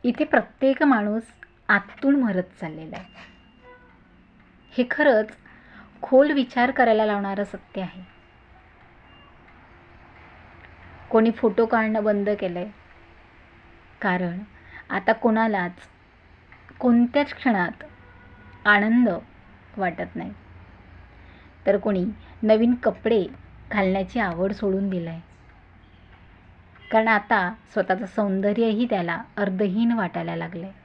इथे प्रत्येक माणूस आतून मरत चाललेला आहे. हे खरंच खोल विचार करायला लावणारं सत्य आहे. कोणी फोटो काढणं बंद केलंय, कारण आता कोणालाच कोणत्याच क्षणात आनंद वाटत नाही. तर कोणी नवीन कपडे घालण्याची आवड सोडून दिलं आहे, कारण आता स्वतःचं सौंदर्यही त्याला अर्धहीन वाटायला लागलं आहे.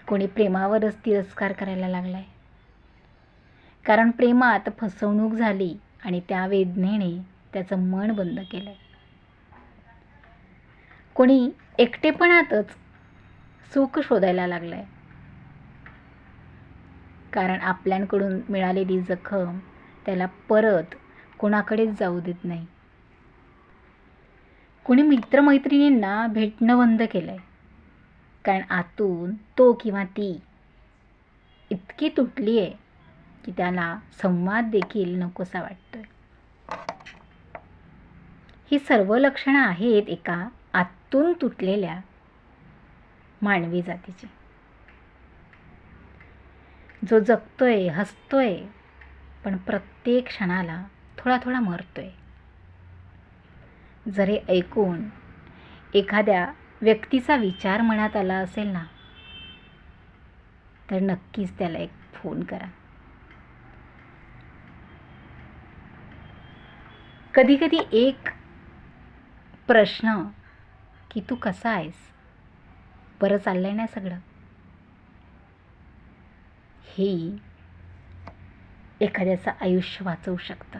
कोणी प्रेमावरच तिरस्कार करायला लागला आहे, कारण प्रेमात फसवणूक झाली आणि त्या वेदनेने त्याचं मन बंद केलं आहे. कोणी एकटेपणातच सुख शोधायला लागलं आहे, कारण आपल्याकडून मिळालेली जखम त्याला परत कोणाकडेच जाऊ देत नाही. कोणी मित्रमैत्रिणींना भेटणं बंद केलं आहे, कारण आतून तो किंवा ती इतकी तुटली आहे की त्याला संवाद देखील नकोसा वाटतोय. ही सर्व लक्षणं आहेत एका आतून तुटलेल्या मानवी जातीची, जो जगतोय, हसतोय, पण प्रत्येक क्षणाला थोडा थोडा मरतोय. जर हे ऐकून एखाद्या व्यक्तीचा विचार मनात आला असेल ना, तर नक्कीच त्याला एक फोन करा. कधी कधी एक प्रश्न की तू कसा आहेस, बरं चाललंय ना सगळं, हे एखाद्याचं आयुष्य वाचवू शकतं.